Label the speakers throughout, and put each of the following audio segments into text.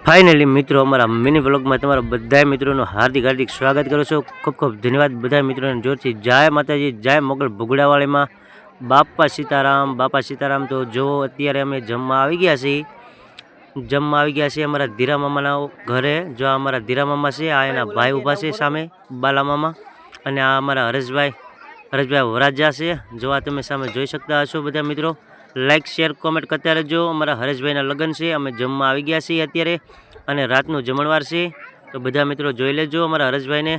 Speaker 1: Finally મિત્રો અમારા mini બ્લોગમાં તમારા બધા મિત્રોનું હાર્દિક સ્વાગત કરું છું। ખૂબ ખૂબ ધન્યવાદ બધા મિત્રોને જોરથી જય માતાજી, જય મોગલ ભુગડાવાળીમાં બાપા સીતારામ। તો જો અત્યારે અમે જમવા આવી ગયા છીએ અમારા ધીરા મામાના ઘરે। જો આ અમારા ધીરા મામા છે, આ એના ભાઈ ઊભા છે સામે બાલા મામા, અને આ અમારા હરેશભાઈ વરાજા છે। જો આ તમે સામે જોઈ શકતા હશો બધા મિત્રો। લાઇક શેર કોમેન્ટ કરતા રહેજો। અમારા હરેશભાઈના લગ્ન છે, અમે જમવા આવી ગયા છીએ અત્યારે, અને રાતનું જમણવાર છે। તો બધા મિત્રો જોઈ લેજો અમારા હરેશભાઈને।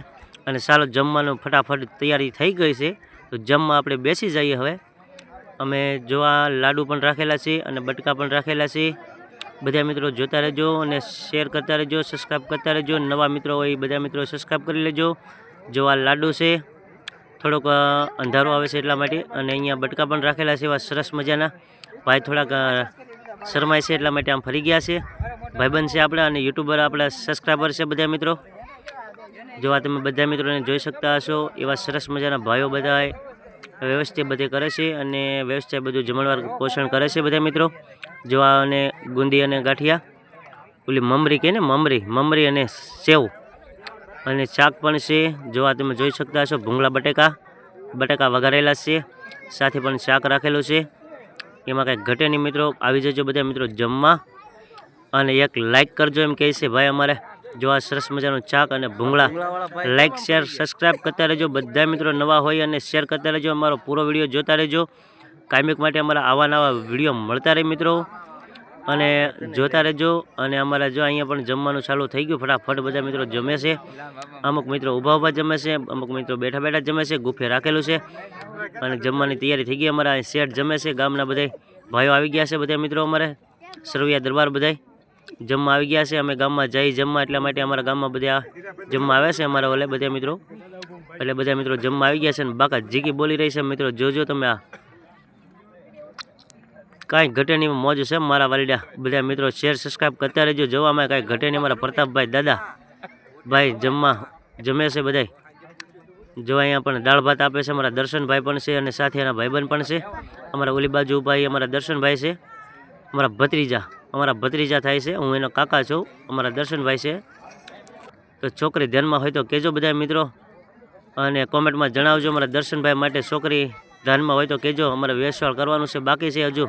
Speaker 1: અને ચાલો જમવાનું ફટાફટ તૈયારી થઈ ગઈ છે, તો જમવા આપણે બેસી જઈએ હવે। અમે જો આ લાડુ પણ રાખેલા છે અને બટકા પણ રાખેલા છે। બધા મિત્રો જોતા રહેજો અને શેર કરતા રહેજો, સબસ્ક્રાઈબ કરતા રહેજો। નવા મિત્રો હોય બધા મિત્રો સબસ્ક્રાઈબ કરી લેજો। જો આ લાડુ છે, થોડોક અંધારો આવે છે એટલા માટે, અને અહીંયા બટકા પણ રાખેલા છે એવા સરસ મજાના। ભાઈ થોડાક શરમાય છે એટલા માટે આમ ફરી ગયા છે। ભાઈબંધ છે આપણા અને યુટ્યુબર આપણા સબસ્ક્રાઈબર છે બધા મિત્રો। જો આ તમે બધા મિત્રોને જોઈ શકતા હશો, એવા સરસ મજાના ભાઈઓ બધા વ્યવસ્થિત બધે કરે છે અને વ્યવસ્થિત બધું જમણવાર પોષણ કરે છે બધા મિત્રો। જો આ અને ગુંદી અને ગાંઠિયા, ઓલી મમરી કે ને મમરી અને સેવ અને શાક પણ છે। જો આ તમે જોઈ શકતા હશો, ભૂંગળા બટાકા વઘારેલા છે, સાથે પણ શાક રાખેલું છે। એમાં કાંઈ ઘટે નહીં મિત્રો, આવી જજો બધા મિત્રો જમવા, અને એક લાઇક કરજો એમ કહે છે ભાઈ અમારે। જો આ સરસ મજાનું શાક અને ભૂંગળા, લાઇક શેર સબસ્ક્રાઈબ કરતા રહેજો બધા મિત્રો નવા હોય, અને શેર કરતા રહેજો। અમારો પૂરો વિડીયો જોતા રહેજો, કાયમિક માટે અમારા આવા નવા વિડીયો મળતા રહે મિત્રો, અને જોતા રહેજો। અને અમારા જો અહીંયા પણ જમવાનું ચાલુ થઈ ગયું, ફટાફટ બધા મિત્રો જમે છે। અમુક મિત્રો ઊભા જમે છે, અમુક મિત્રો બેઠા જમે છે, ગુફે રાખેલું છે, અને જમવાની તૈયારી થઈ ગઈ। અમારા શેઠ જમે છે, ગામના બધા ભાઈઓ આવી ગયા છે બધા મિત્રો। અમારે સરવૈયા દરબાર બધા જમવા આવી ગયા છે। અમે ગામમાં જઈ જમવા, એટલા માટે અમારા ગામમાં બધા જમવા આવે છે અમારા ઓલે બધા મિત્રો, એટલે બધા મિત્રો જમવા આવી ગયા છે। અને બાકા જીકી બોલી રહી છે મિત્રો, જોજો તમે। આ કાંઈ ઘટે નહીં, મોજ છે મારા વાલીડા। બધા મિત્રો શેર સબસ્ક્રાઈબ કરતા રહેજો। જોવામાં કાંઈ ઘટે નહીં, મારા પ્રતાપભાઈ દાદા ભાઈ જમે છે બધાય। જો અહીંયા પણ દાળ ભાત આપે છે અમારા દર્શનભાઈ પણ છે, અને સાથે એના ભાઈબંધ પણ છે। અમારા ઓલી બાજુ ભાઈ અમારા દર્શનભાઈ છે, અમારા ભત્રીજા થાય છે, હું એનો કાકા છું, અમારા દર્શનભાઈ છે। તો છોકરી ધ્યાનમાં હોય તો કહેજો બધા મિત્રો, અને કોમેન્ટમાં જણાવજો અમારા દર્શનભાઈ માટે છોકરી ધ્યાનમાં હોય તો કહેજો। અમારે વેસવાળ કરવાનું છે, બાકી છે હજુ।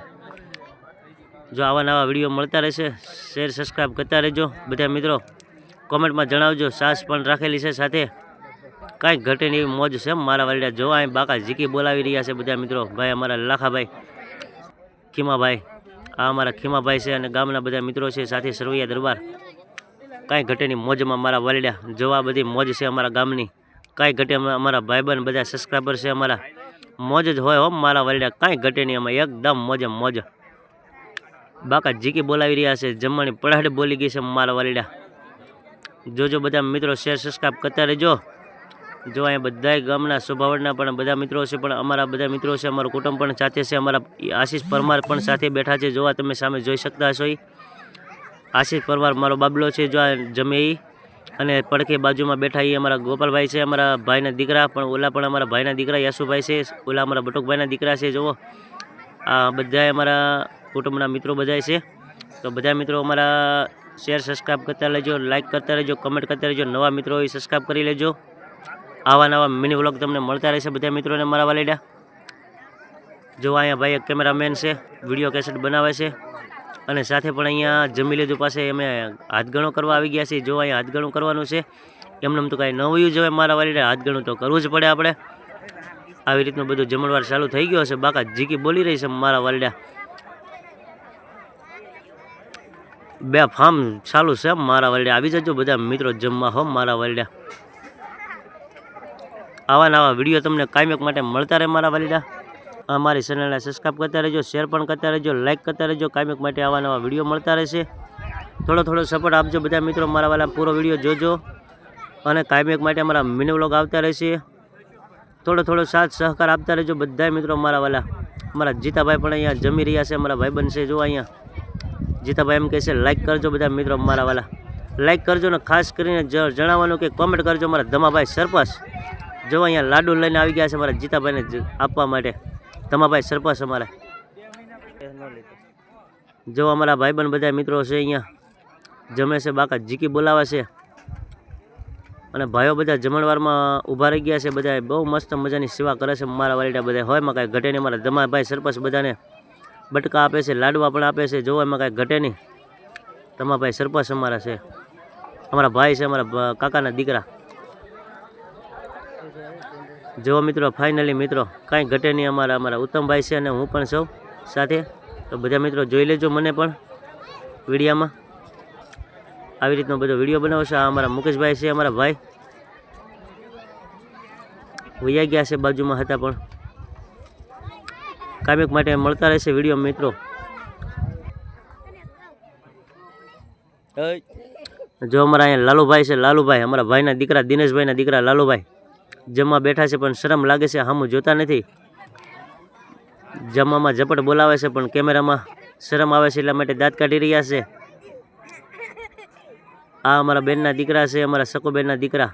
Speaker 1: જો આવા નવા વિડીયો મળતા રહેશે, શેર સબસ્ક્રાઈબ કરતા રહેજો બધા મિત્રો। કોમેન્ટમાં જણાવજો, સાસ પણ રાખેલી છે સાથે, કાંઈ ઘટે નહીં એવી મોજ છે મારા વાલીડા। જો અહીં બાકા જીકી બોલાવી રહ્યા છે બધા મિત્રો। ભાઈ અમારા લાખાભાઈ, ખીમાભાઈ, આ અમારા ખીમાભાઈ છે, અને ગામના બધા મિત્રો છે, સાથે સરવૈયા દરબાર। કાંઈ ઘટે નહીં મોજમાં મારા વાલીડા। જો આ બધી મોજ છે અમારા ગામની, કાંઈ ઘટે। અમારા ભાઈબંધ બધા સબસ્ક્રાઈબર છે અમારા, મોજ જ હોય હો મારા વાલીડા, કાંઈ ઘટે નહીં, અમે એકદમ મોજ। બાકા જીકી બોલાવી રહ્યા છે, જમવાની પડાડ બોલી ગઈ છે મારા વાલીડા। જોજો બધા મિત્રો શેર સબસ્ક્રાઈબ કરતા રહેજો। જો અહીંયા બધા ગામના સ્વભાવના પણ બધા મિત્રો છે, પણ અમારા બધા મિત્રો છે, અમારું કુટુંબ પણ સાથે છે। અમારા આશીષ પરમાર પણ સાથે બેઠા છે। જોવા તમે સામે જોઈ શકતા હશો, આશીષ પરમાર મારો બાબલો છે, જો આ જમે એ, અને પડખે બાજુમાં બેઠા એ અમારા ગોપાલભાઈ છે, અમારા ભાઈના દીકરા, પણ ઓલા પણ અમારા ભાઈના દીકરા યાસુભાઈ છે, ઓલા અમારા બટુકભાઈના દીકરા છે। જુઓ આ બધા અમારા કુટુંબના મિત્રો બધા છે। તો બધા મિત્રો અમારા શેર સબસ્ક્રાઈબ કરતા રહેજો, લાઇક કરતા રહેજો, કમેન્ટ કરતા રહેજો। નવા મિત્રો હોય સબસ્ક્રાઈબ કરી લેજો। આવા નવા મિની વ્લોગ તમને મળતા રહેશે બધા મિત્રોને મારા વાલીડા। જો અહીંયા ભાઈ એક કેમેરામેન છે, વિડીયો કેસેટ બનાવે છે, અને સાથે પણ અહીંયા જમી લીધું પાસે અમે હાથગણું કરવા આવી ગયા છીએ। જો અહીંયા હાથગણું કરવાનું છે, એમને તો કાંઈ નવું જોઈએ મારા વાલીડા, હાથગણું તો કરવું જ પડે આપણે। આવી રીતનું બધું જમણવાર ચાલુ થઈ ગયો છે। બાકા જીકી બોલી રહી છે મારા વાલીડા, બે ફાર્મ ચાલુ છે મારા વાલીડા। આવી જજો બધા મિત્રો જમવા હો મારા વાલીડા। આવા નવા વિડીયો તમને કાયમિક માટે મળતા રહે મારા વાલીડા। અમારી ચેનલને સબસ્ક્રાઈબ કરતા રહેજો, શેર પણ કરતા રહેજો, લાઇક કરતા રહેજો। કાયમિક માટે આવા નવા વિડીયો મળતા રહેશે। થોડો સપોર્ટ આપજો બધા મિત્રો મારા વાલા, પૂરો વિડીયો જોજો, અને કાયમિક માટે અમારા મિની વ્લોગ આવતા રહેશે। થોડો સાથ સહકાર આપતા રહેજો બધા મિત્રો મારા વાલા। અમારા જીતાભાઈ પણ અહીંયા જમી રહ્યા છે, અમારા ભાઈબંધ છે। જો અહીંયા જીતાભાઈ એમ કહે છે લાઇક કરજો બધા મિત્રો મારા વાલા, લાઇક કરજો, ને ખાસ કરીને જણાવવાનું કે કોમેન્ટ કરજો મારા ધમાભાઈ સરપંચ। જો અહીંયા લાડુ લઈને આવી ગયા છે મારા જીતાભાઈને આપવા માટે, ધમાભાઈ સરપંચ અમારા। જો અમારા ભાઈબંધ બધા મિત્રો છે અહીંયા, જમે છે, બાકા જીકી બોલાવે છે અને ભાઈઓ બધા જમણવારમાં ઊભા રહી ગયા છે. બધા બહુ મસ્ત મજાની સેવા કરે છે મારા વાલીડા. બધા હોય એમાં કાંઈ ઘટે નહીં. મારા ધમાભાઈ સરપંચ બધાને બટકા આપે છે, લાડવા પણ આપે છે. જોવો એમાં કાંઈ ઘટે નહીં. ધમાભાઈ સરપંચ અમારા છે, અમારા ભાઈ છે, અમારા કાકાના દીકરા. જો મિત્રો ફાઇનલી મિત્રો કાંઈ ઘટે નહીં. અમારા ઉત્તમભાઈ છે અને હું પણ સૌ સાથે. તો બધા મિત્રો જોઈ લેજો મને પણ વિડીયામાં. આવી રીતનો બધો વિડીયો બનાવશે. આ અમારા મુકેશભાઈ છે, અમારા ભાઈ વૈયા ગયા છે, બાજુમાં હતા પણ કામેક માટે મળતા રહેશે વિડીયો મિત્રો. જો અમારા અહીંયા લાલુભાઈ છે, લાલુભાઈ અમારા ભાઈના દીકરા, દિનેશભાઈના દીકરા લાલુભાઈ જમવા બેઠા છે પણ શરમ લાગે છે, સામું જોતા નથી. જમવામાં ઝપટ બોલાવે છે પણ કેમેરામાં શરમ આવે છે એટલા માટે દાંત કાઢી રહ્યા છે. આ અમારા બેનના દીકરા છે, અમારા સકો બેનના દીકરા.